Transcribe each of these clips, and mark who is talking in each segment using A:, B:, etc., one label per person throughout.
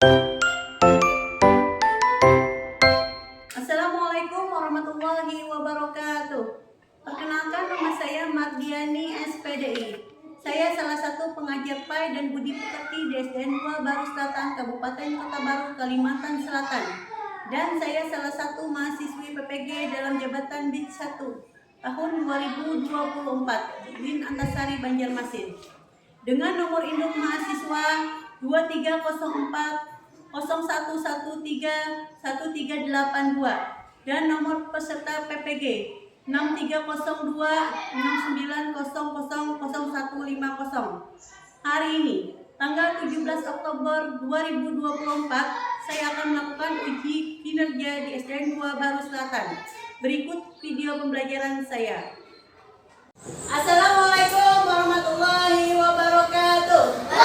A: Assalamualaikum warahmatullahi wabarakatuh. Perkenalkan, nama saya Mardiani SPDI. Saya salah satu pengajar PAI dan Budi Pekerti di SDN 2 Baru Selatan, Kabupaten Kota Baru, Kalimantan Selatan. Dan saya salah satu mahasiswi PPG dalam jabatan BID 1 tahun 2024, Win Antasari Banjarmasin. Dengan nomor induk mahasiswa 2304 0113 1382 dan nomor peserta PPG 6302 69000150. Hari ini, tanggal 17 Oktober 2024, saya akan melakukan uji kinerja di SDN 2 Baru Selatan. Berikut video pembelajaran saya. Assalamualaikum warahmatullahi wabarakatuh.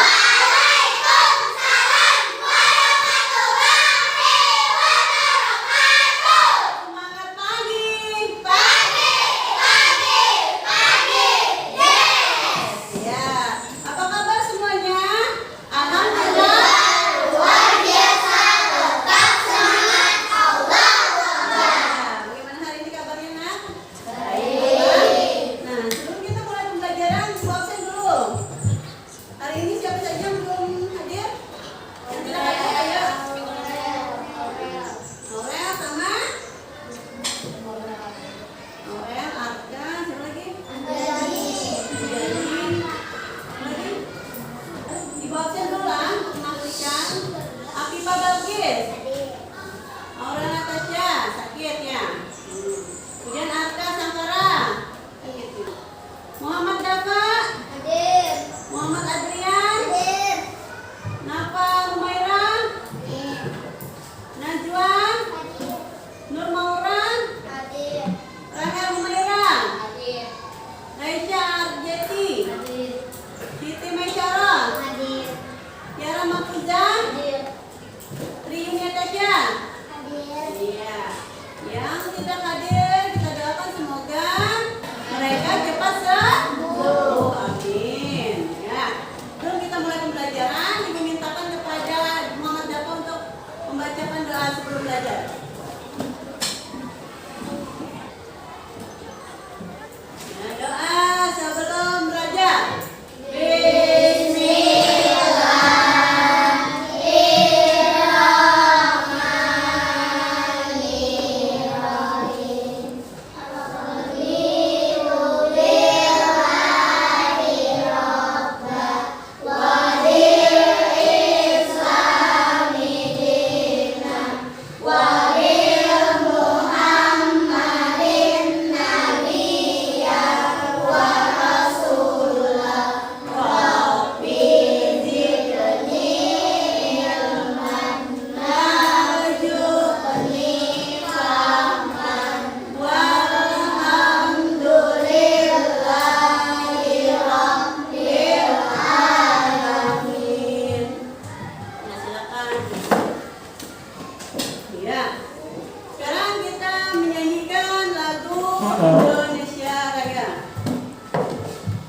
A: Indonesia Raya.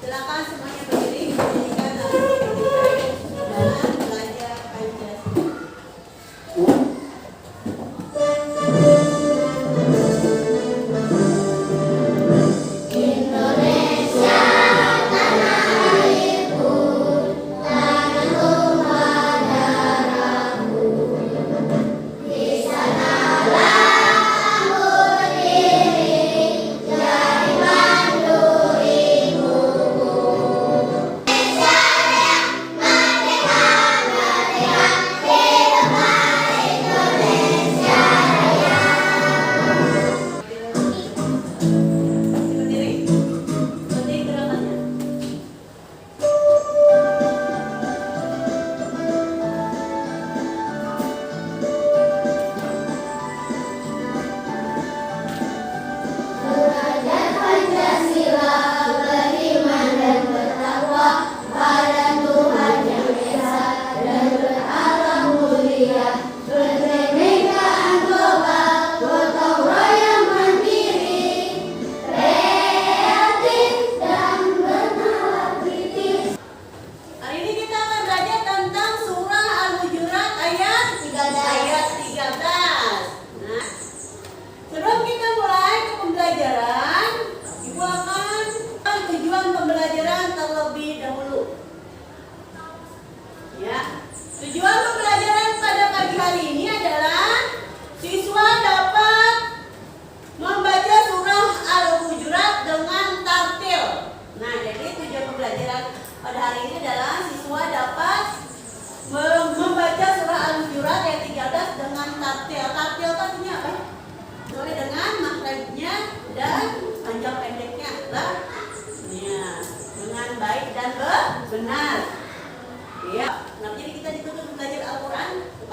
A: Silakan semuanya berdiri menyanyikan lagu Indonesia Raya dalam belajar Pancasila.
B: Di sana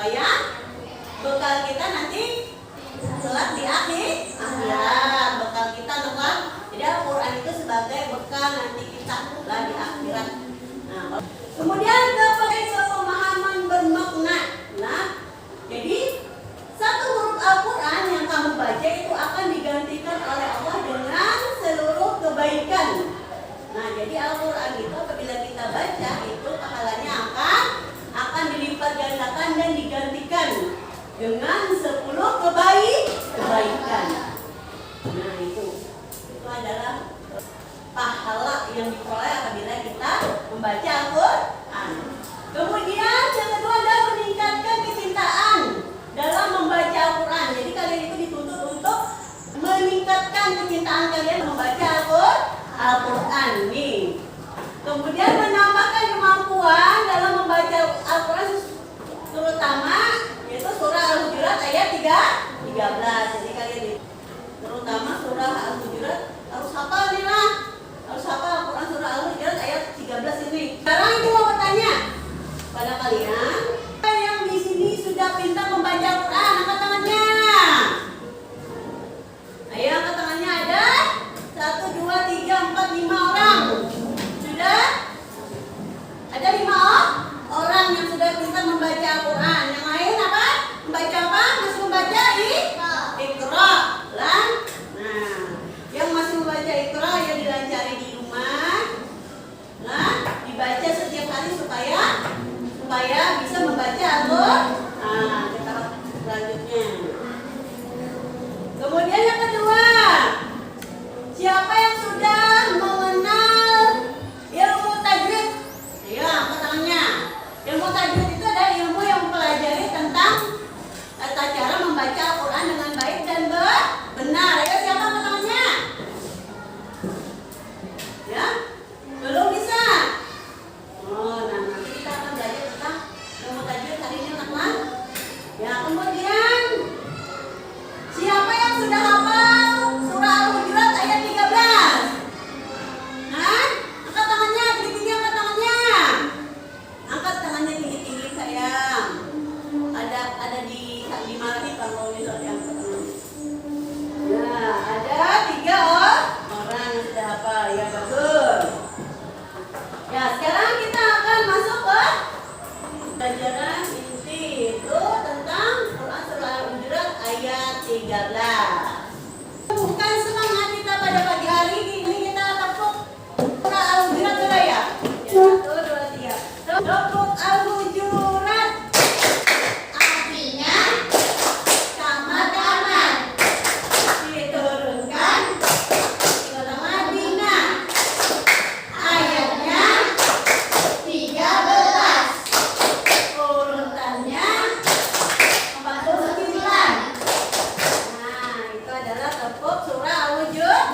A: supaya bekal kita nanti kelak di akhirat. Bekal kita kelak. Jadi Al-Quran itu sebagai bekal nanti kita kelak di akhirat. Nah, kemudian ke pemahaman bermakna. Nah, jadi satu huruf Al-Quran yang kamu baca itu akan digantikan oleh Allah dengan seluruh kebaikan. Nah, jadi Al-Quran itu apabila kita baca itu pahalanya akan dilipat gandakan dan digantikan dengan 10 kebaikan. Nah, itu adalah pahala yang diperoleh apabila kita membaca Al-Quran. Kemudian yang kedua adalah meningkatkan kecintaan dalam membaca Al-Quran. Jadi kalian itu dituntut untuk meningkatkan kecintaan kalian membaca Al-Quran nih. Kemudian menambahkan kemampuan dalam membaca Al-Quran, terutama yaitu surah Al-Hujurat ayat 13. Jadi kalian terutama surah Al-Hujurat harus hafal nih lah. Harus hafal Al-Quran surah Al-Hujurat ayat 13 ini. Sekarang itu mau bertanya pada kalian yang di sini sudah pintar membaca Al-Quran, angkat tangannya. Ayo angkat tangannya, ada 1, 2, 3, 4, 5 orang. Sudah? Ada 5 orang yang sudah pintar membaca Al-Quran. Yang lain apa? Membaca apa? Masih membaca Iqra. Nah, yang masih membaca Iqra yang dilancari di rumah. Nah, dibaca setiap hari supaya bisa membaca Al-Quran. Nah, kita selanjutnya. Kemudian yang kedua, siapa yang sudah mengenal ilmu tajwid? Ayo angkat tangannya. Ilmu tajwid itu adalah ilmu yang mempelajari tentang tata cara membaca Al-Quran dengan baik dan benar. Ayo siapa angkat tangannya? Ya? Belum bisa? Oh, nah nanti kita akan belajar tentang ilmu tajwid hari ini anak-anak. Ya, kemudian siapa yang sudah hafal surah Al-Hujurat ayat 13? Hah? Angkat tangannya, tinggi-tinggi angkat tangannya. Angkat tangannya tinggi-tinggi sayang. Ada di mana nih kalau misalnya angkat tangannya? Ya, ada 3 orang yang sudah hafal. Ya, bagus. Ya, sekarang kita akan masuk ke pelajaran inti itu tentang Quran surah Al-Hujurat ayat 13. Bukan semangat kita pada pagi hari ini, kita tepuk surah Al-Hujurat dulu ya. 1, 2, 3. Tepuk Al-Hujurat. Artinya kamar-kamar diturunkan ke Madinah. Ayatnya 13. Urutannya 49. Nah, itu adalah tepuk surah Al-Hujurat.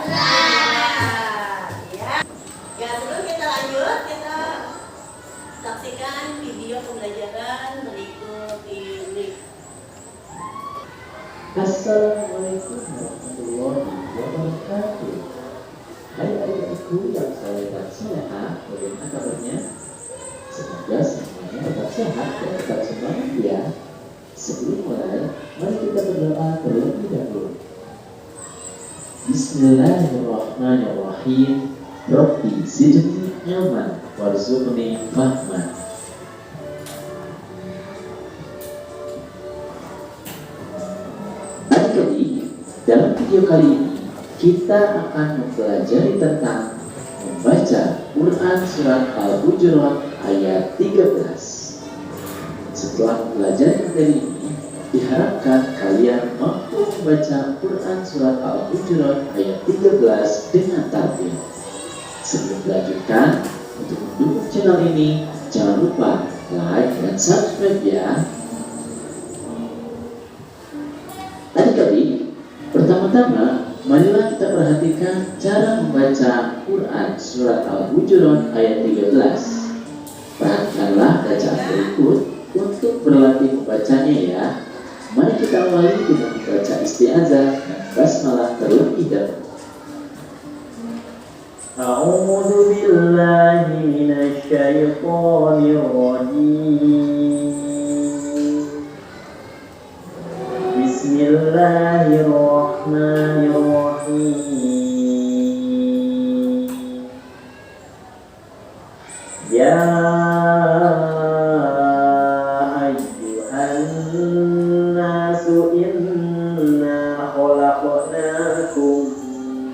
A: Ya, sebelum kita lanjut, kita saksikan video pembelajaran berikut ini.
B: Assalamualaikum warahmatullahi wabarakatuh. Hai adik-adikku yang saya dan soleha, bagaimana kabarnya? Semoga semuanya tetap sehat dan tetap semangat ya. Sebelum mulai, mari kita berdoa terlebih dahulu. Bismillahirrahmanirrahim. Rabbi zidni ilman warzuqni fahman. Adik-adik, dalam video kali ini kita akan mempelajari tentang membaca Quran surat Al-Hujurat ayat 13. Setelah mempelajari materi ini, diharapkan kalian mampu membaca Quran surat Al-Hujurat ayat 13 dengan tartil. Sebelum dilanjutkan, untuk mendukung channel ini, jangan lupa like dan subscribe ya. Adik-adik, pertama-tama marilah kita perhatikan cara membaca Quran surat Al-Hujurat ayat 13. Perhatikanlah bacaan berikut untuk berlatih membacanya ya. Mari kita awali dengan membaca isti'adzah dan basmalah terlebih dahulu.
C: A'udzu billahi minasy syaithanir rajim. Bismillahirrahmanirrahim. Ya ayyuhan nasu inna khalaqnakum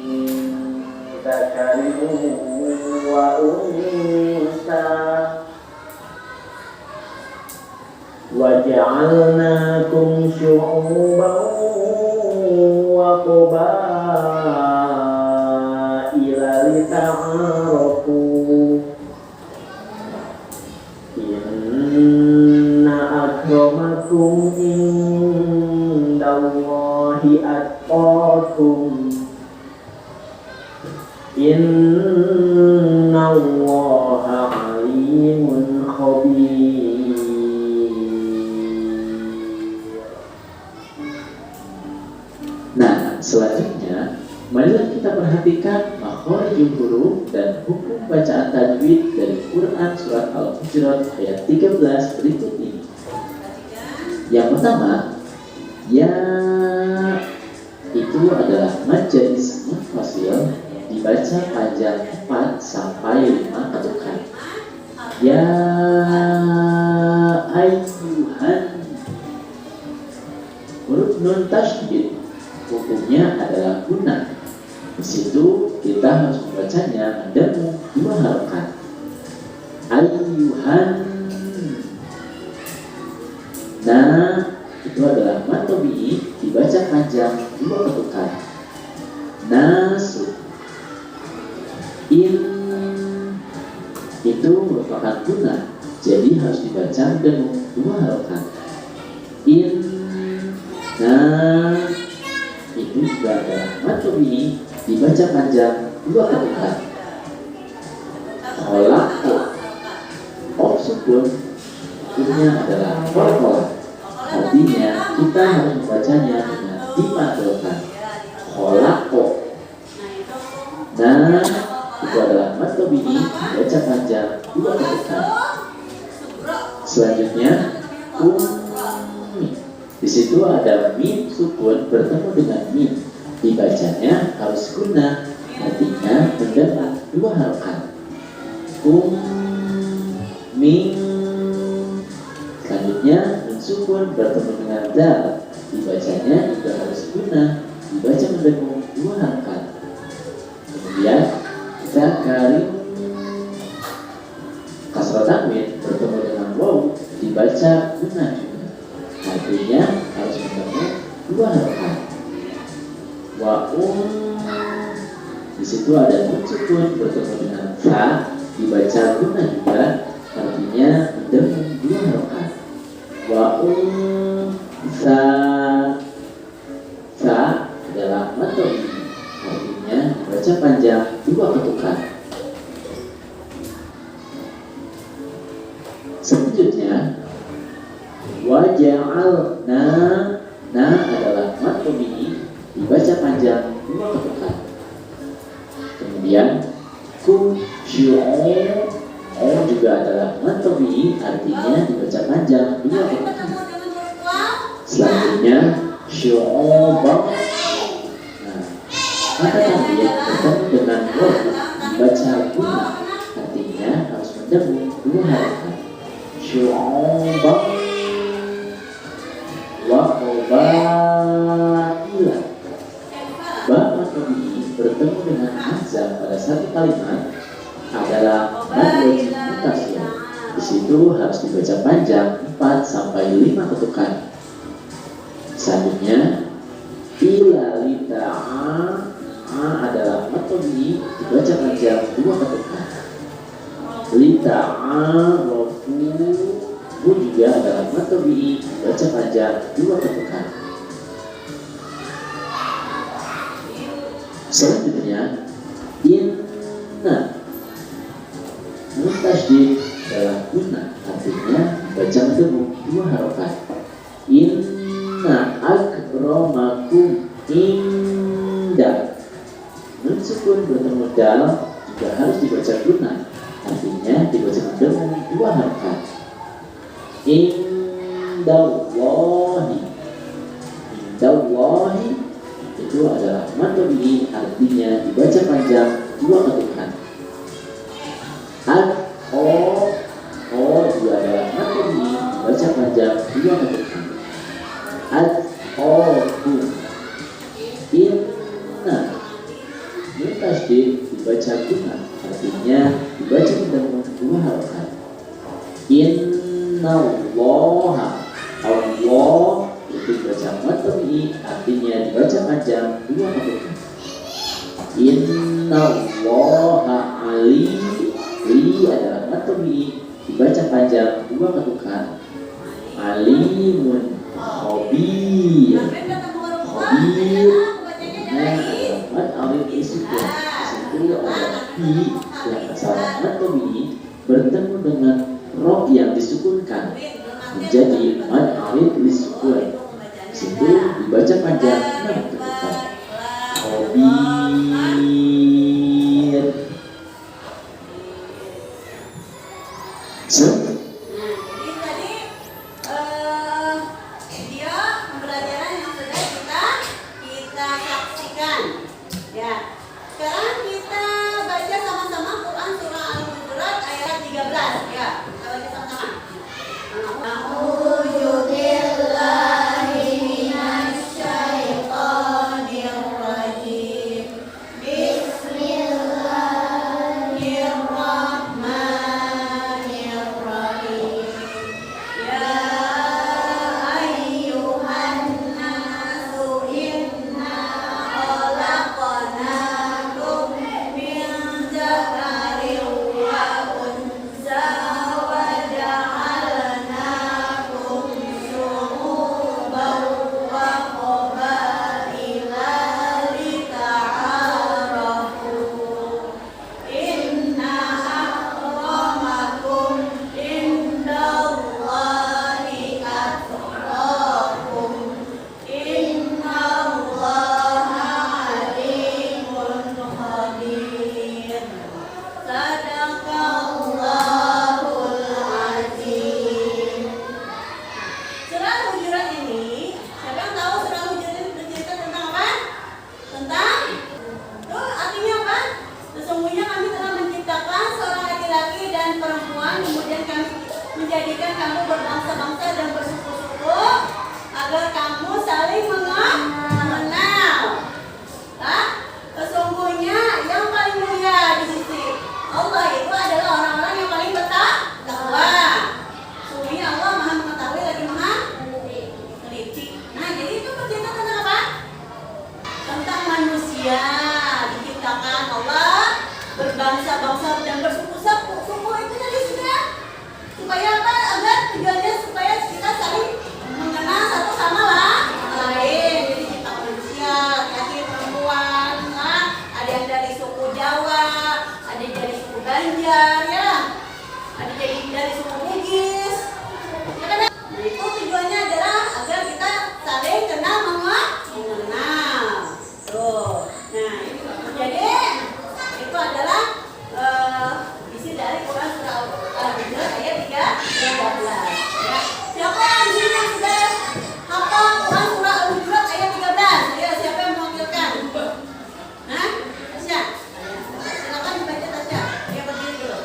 C: min dzakarin wa unsa wa ja'alnakum syu'uban wa qabaila lita'arafu. Inna akramakum indallahi atqakum. Inna Allaha alimun khabir.
B: Nah, selanjutnya marilah kita perhatikan makhorijul huruf dan hukum bacaan tajwid dari Quran surat Al-Hujurat ayat 13 berikut ini. Yang pertama, ya itu adalah mad jaiz munfasil, dibaca panjang 4 sampai 5 ketukan. Ya ayyuhan, huruf nun tasydid hukumnya adalah gunnah. Di situ kita harus membacanya mendengung 2 harokat. Ayyuhan. Nah, itu adalah mad tabi'i, dibaca panjang 2 ketukan. Nasu. In itu merupakan gunnah, jadi harus dibaca mendengung 2 harokat. In. Nah, itu juga adalah mad tabi'i, dibaca panjang 2 ketukan. Kholaqo, of sukun, hukumnya adalah kholaqo. Artinya kita harus membacanya dengan 5 ketukan. Kholaqo. Nah, itu adalah mad tabi'i, dibaca panjang 2 ketukan. Selanjutnya, di situ ada mim sukun bertemu dengan mim, dibacanya harus gunnah, artinya mendengung 2 harokat. Mim. Selanjutnya mim sukun bertemu dengan dal, dibacanya juga harus gunnah, dibaca mendengung 2 harokat. Kemudian zakarin, kasrah tanwin bertemu dengan waw, dibaca gunnah juga, artinya harus mendengung 2 harokat. Di situ ada nun sukun bertemu dengan fa, dibaca gunnah juga, artinya mendengung 2 harokat. Sa adalah mad tabi'i, artinya dibaca panjang 2 ketukan. Selanjutnya waja'alna, na adalah mad tabi'i, dibaca panjang 2 ketukan. Kemudian kusyu'u, juga adalah mad tabi'i, artinya dibaca panjang 2 ketukan. Selanjutnya syu'ubah. Nah, kata tanwin bertemu dengan waw, dibaca gunnah, artinya harus mendengung 2 harokat. Syu'ubah wa qabaila. Ba mad tabi'i bertemu dengan hamzah pada satu kalimat adalah mad wajib mutasil. Di situ harus dibaca panjang 4 sampai 5 ketukan. Selanjutnya ila lita'a, adalah mad tabi'i, dibaca panjang 2 ketukan. Lita'a wafu juga adalah mad tabi'i, dibaca panjang 2 ketukan. Selanjutnya inna, nun tasydid adalah gunnah, artinya dibaca mendengung 2 harokat. Inna akramakum inda, nun sukun bertemu dal juga harus dibaca gunnah, artinya dibaca mendengung 2 harokat. Indallahi, indallahi itu adalah mad tabi'i, artinya dibaca panjang dua ketukan. O juga adalah mad tabi'i, dibaca panjang dua ketukan. Inna nun tasydid dibaca guna, artinya dibaca dengan dua harokat. Innallaha, Allah itu dibaca mad tabi'i, artinya dibaca panjang dua ketukan. Innallaha li adalah mad tabi'i, dibaca panjang dua ketukan. Alimun khabir mad alif istiqlal disebut oleh bi yang asalnya mad tabi'i bertemu dengan ro yang disukunkan menjadi mad alif istiqlal. Situ dibaca panjang 6 ketukan. Khabir.
A: Dia pembelajaran yang sudah kita saksikan. Ya. Sekarang kita baca sama-sama Quran surah Al-Hujurat ayat 13. Ya, kita baca sama-sama. A'udzu billahi minasy syaithanir rajim. Bismillahirrahmanirrahim. Ya ayyuhan nasu inna khalaqnakum min dzakarin wa unsa wa ja'alnakum syu'uban wa qabaila lita'arafu. Inna akramakum indallahi atqakum. Innallaha alimun khabir. Sadaqallahul azim. Surah Hujurat ini, siapa yang tahu surah Hujurat ini bercerita tentang apa? Tentang itu artinya apa? Sesungguhnya kami telah menciptakan seorang laki-laki dan perempuan, kemudian kami menjadikan kamu berbangsa-bangsa dan bersuku-suku agar kamu saling mengenal. Sesungguhnya yang paling mulia di sisi Allah itu adalah orang-orang yang paling bertakwa. Sesungguhnya Allah Maha mengetahui lagi Maha teliti. Nah, jadi itu bercerita tentang apa? Tentang manusia diciptakan Allah berbangsa-bangsa dan bersuku-suku. Suku itu tadi sudah supaya apa? Agar tujuannya supaya kita saling mengenal satu sama lain. Jadi kita manusia, laki-laki, perempuan, ada yang dari suku Jawa, ada yang dari suku Banjar, ya, ada yang dari suku Bugis. Ya kan? Nah, itu tujuannya adalah agar kita saling kenal mengenal. Tuh. Nah, jadi itu adalah isi dari Quran surah Al-Hujurat ayat 13. Ya. Siapa yang di sini yang sudah hafal Quran surah Al-Hujurat ayat 13? Ayo, siapa yang mewakilkan? Hah? Tasya? Silakan dibaca Tasya. Dia berdiri dulu.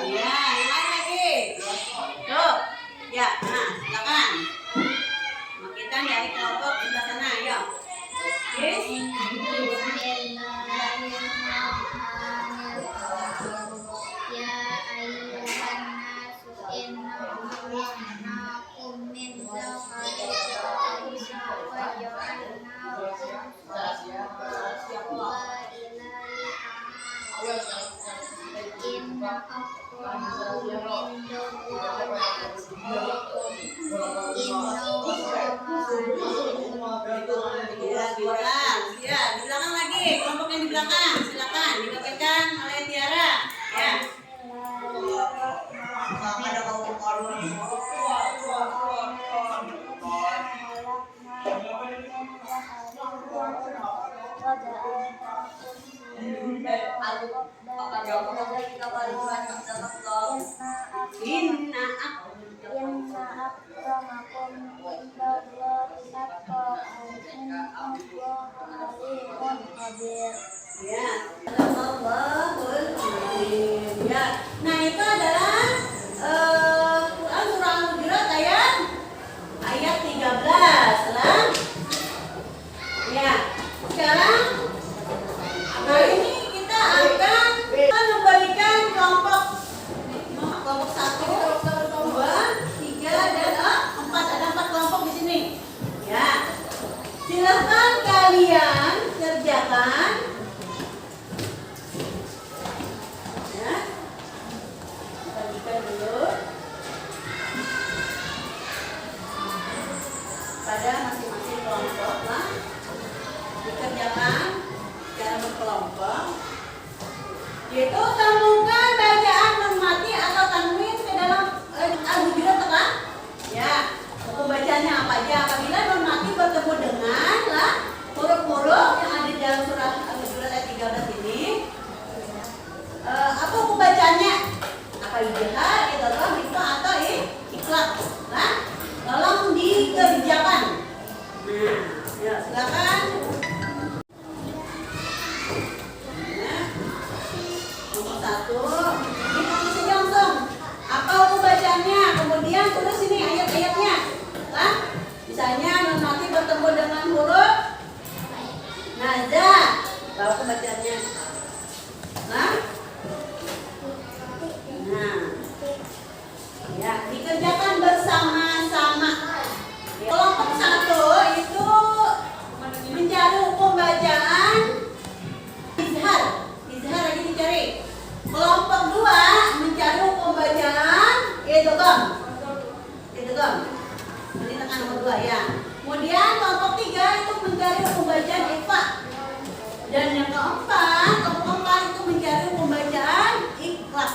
A: Ya, yang lain lagi. Tuh. Ya, nah, silakan. Kita dari kelompok sebelah sana, ayo. Yes.
D: Ya ayyuhan nasu inna khalaqnakum min dzakarin wa unsa wa ja'alnakum
A: silakan dibacakan oleh Tiara. Ya. Inna
D: Inna akramakum indallahi atqakum innallaha alimun khabir.
A: Ya, Allahul Azim. Ya. Nah, itu adalah Quran surah Al-Hujurat ayat 13 lah. Ya. Sekarang hari ini kita akan memberikan kelompok 1, 2, 3 dan 4. Ada 4 kelompok di sini. Ya. Silakan kalian kerjakan. Ya. Bagikan dulu pada masing-masing kelompok lah. Dikerjakan secara berkelompok. Yaitu temukan bacaan nun mati atau tanwin ke dalam Al-Hujurat telah. Ya. Hukum bacanya apa aja? Apabila nun mati bertemu dengan huruf-huruf yang ada di dalam surah Al-Hujurat ayat 13 ini, apa hukum bacanya? Apa ijhar, idgham, ikhfa atau ikhlas? Nah, tolong dikerjakan. Nah, ya silakan. Nah, nomor 1, ditulis saja langsung. Apa hukum bacanya? Kemudian tulis ini ayat-ayatnya. Nah, misalnya nun mati bertemu dengan huruf nazah. Apa hukum bacanya? Nah, ya, dikerjakan bersama-sama. Kelompok 1 itu mencari hukum bacaan izhar. Izhar lagi dicari. Kelompok 2 mencari hukum bacaan idgham. Idgham. Ini tekan nomor 2 ya. Kemudian kelompok 3 itu mencari hukum bacaan ikhfa. Dan yang keempat, kelompok 4 itu mencari hukum bacaan ikhlas.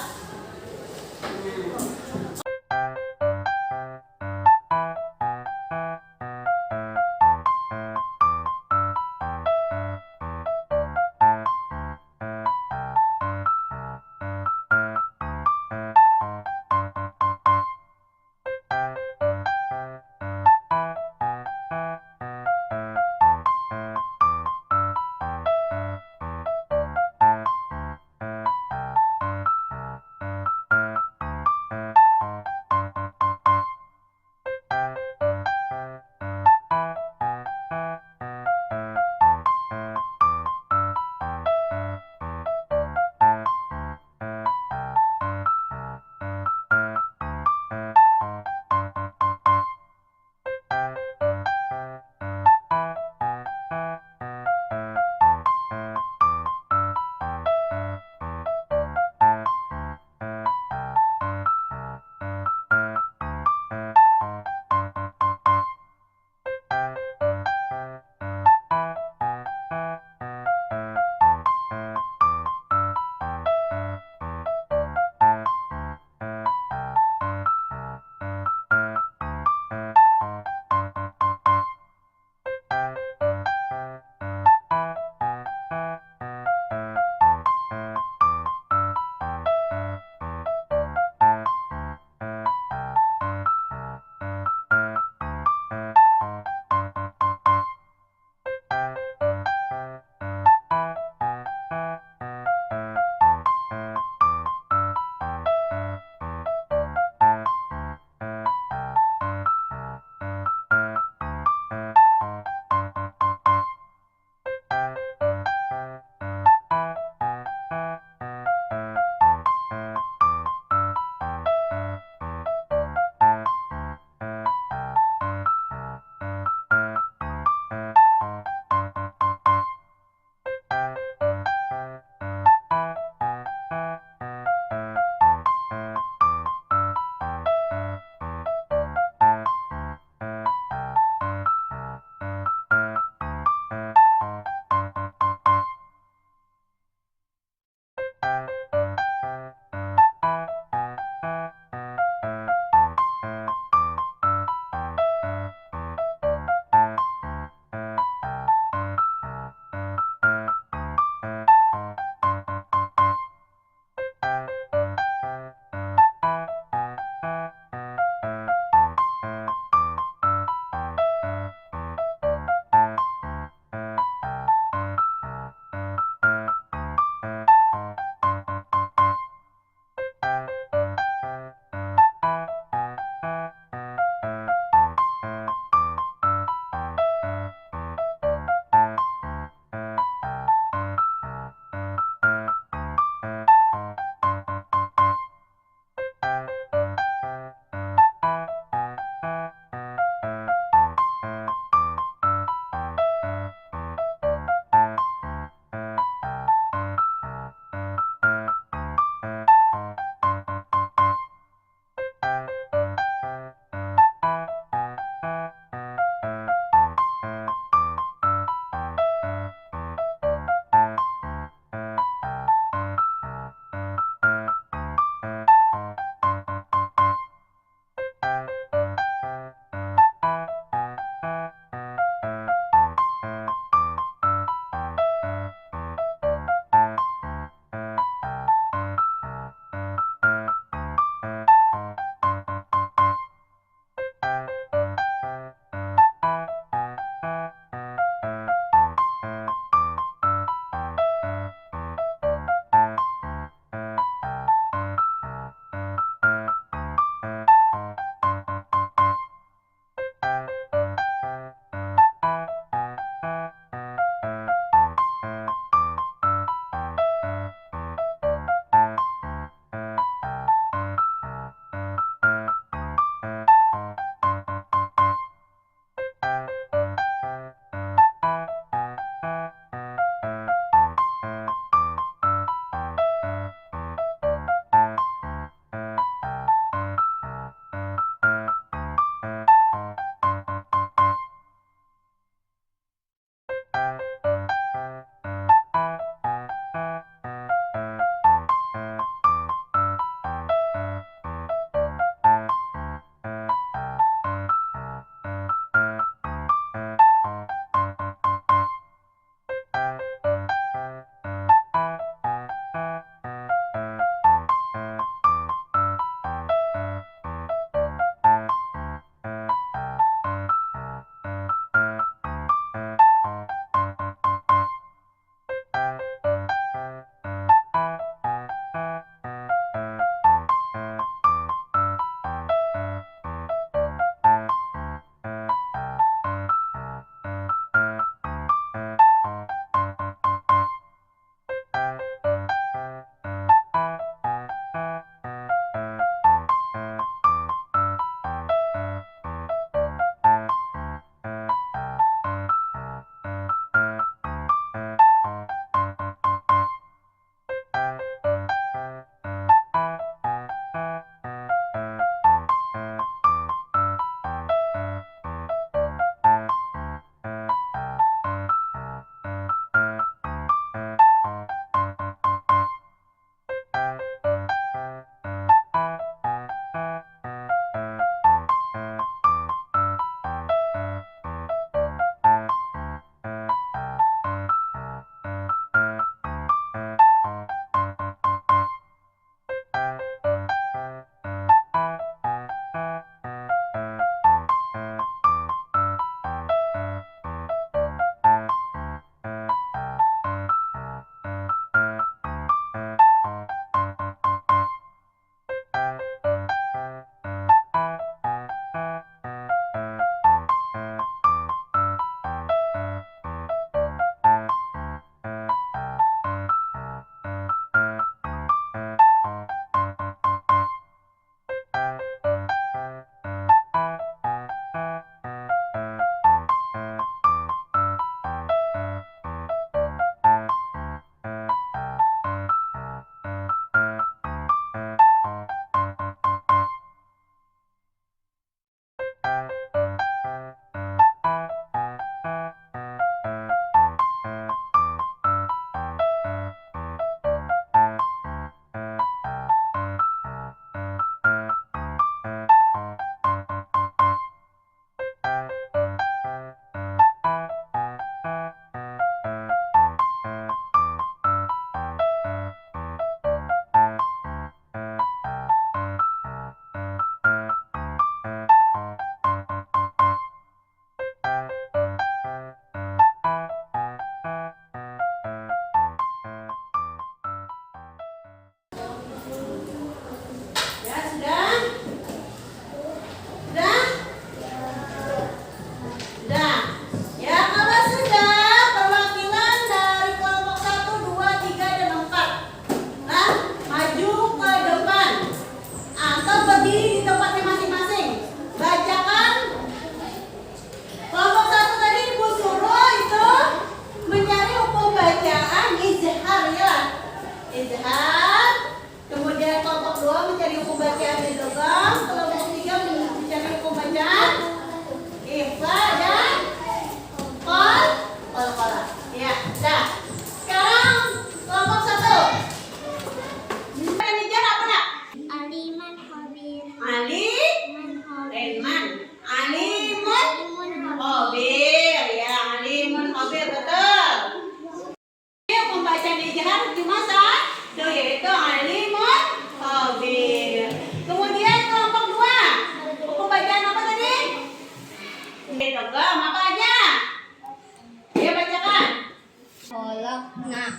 D: Nah.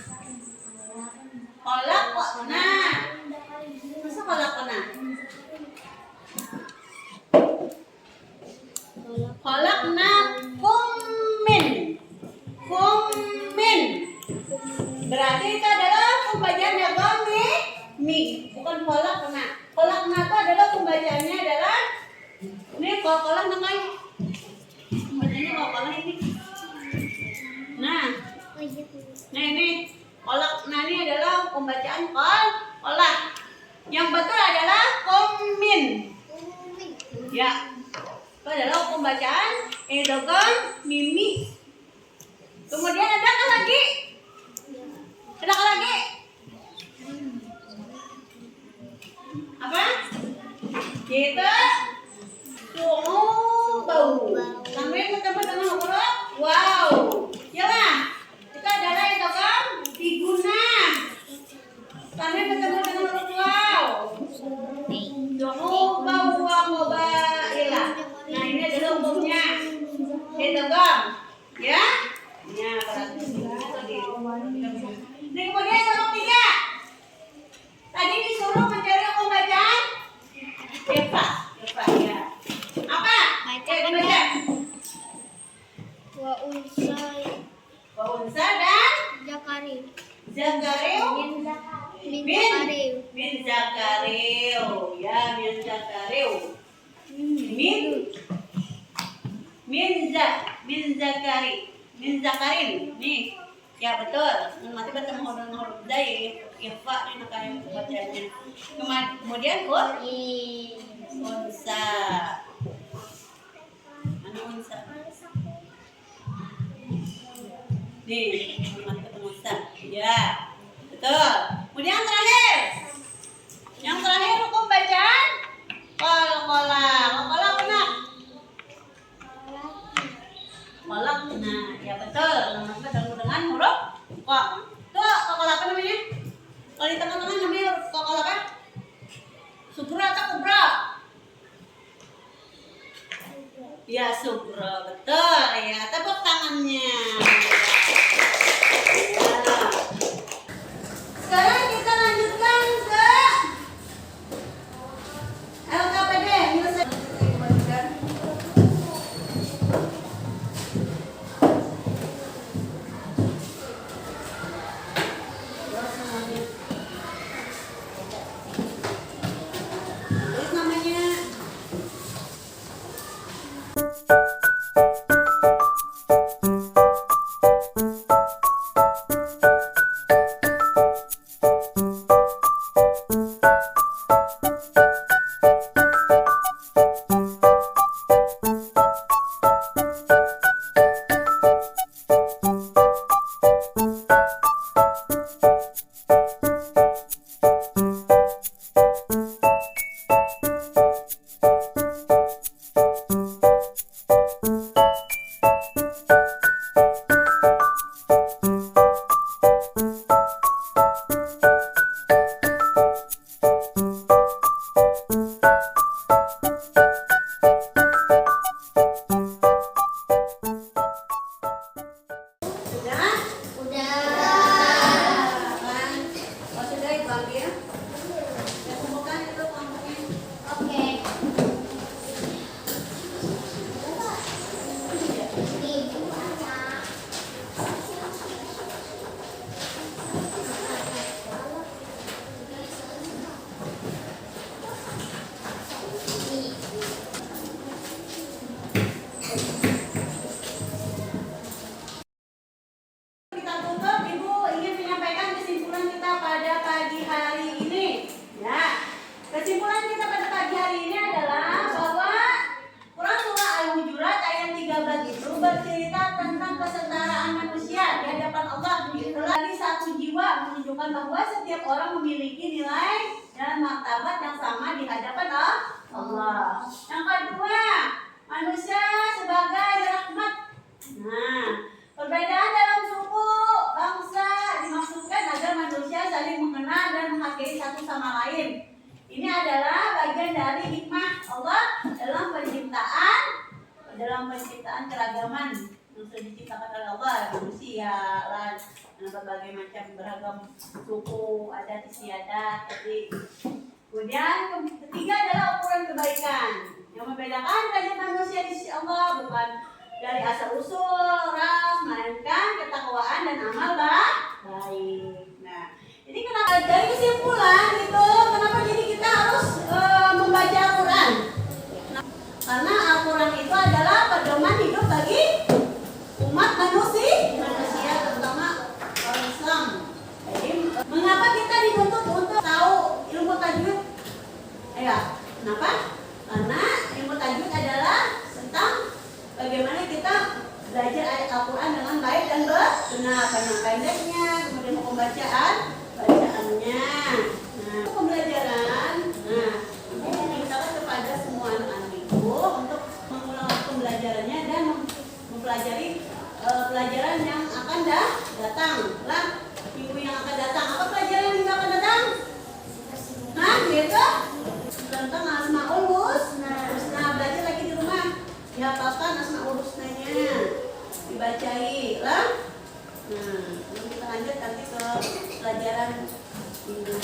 A: Khalaqna. Masa khalaqna? Khalaqnakum min. Berarti itu adalah pembacaannya mi, bukan khalaqna. Khalaqna itu adalah pembacaannya adalah ini kolak namanya. Pembacanya kolak ini. Nah ini khalaqna ini adalah pembacaan kolak. Yang betul adalah komin. Ya. Itu adalah pembacaan idgham mimi. Kemudian ada apa lagi? Ada apa lagi? Apa? Kita bau. Sampai ketemu dengan huruf wow. Ya lah. Itu adalah idgham diguna. Sampai ketemu dengan huruf wow. Bau wa mubaila. Nah ini adalah hukumnya idgham, ya. Ya, ini kemudian nomor 3. Tadi disuruh mencari pembacaan Eva ya. Apa? Baca.
D: Wa
A: unsa dan
D: Zakariu
A: min Zakariu. Ya, min Zakariu. Min Zakarin nih ya betul nanti bertemu huruf zai ifa ini kayak bacanya kemudian unsa mana unsa nih nanti ketemu unsa ya betul kemudian yang terakhir hukum bacaan kolak nah ya betul nanti bertemu dengan huruf kok tuh kokol apa namanya kalau di tengah-tengah namanya huruf kokol apa subra atau kubra ya subra betul ya tepuk tangannya ya. Sekarang kita lanjutkan ke LKPD menyelesaikan. menunjukkan bahwa setiap orang memiliki nilai dan martabat yang sama di hadapan Allah. Yang kedua, manusia sebagai rahmat. Nah, perbedaan dalam suku, bangsa dimaksudkan agar manusia saling mengenal dan menghargai satu sama lain. Ini adalah bagian dari hikmah Allah dalam penciptaan keragaman yang sudah diciptakan oleh Allah, manusia, berbagai macam beragam suku, adat istiadat. Jadi kemudian ketiga adalah ukuran kebaikan. Yang membedakan derajat manusia di sisi Allah bukan dari asal usul, ras, melainkan ketakwaan dan amal baik. Nah, jadi kenapa dari kesimpulan itu kenapa jadi kita harus membaca Al-Quran? Karena Al-Quran itu adalah pedoman hidup bagi umat manusia terutama orang Islam. Jadi mengapa kita dituntut untuk tahu ilmu tajwid? Ya, kenapa? Karena ilmu tajwid adalah tentang bagaimana kita belajar ayat Al-Quran dengan baik dan benar, panjang pendeknya, kemudian bacaannya. Nah, pembelajaran. Nah, ini dimintakan kepada semua anak-anak itu untuk mengulang pembelajarannya dan mempelajari pelajaran yang akan datang. Lah, minggu yang akan datang. Apa pelajaran yang akan datang? Nah, gitu. Tentang Asmaul Husna. Belajar lagi di rumah. Dihafalkan Asmaul Husnanya. Dibacai lah. Nah, kita lanjut nanti ke pelajaran minggu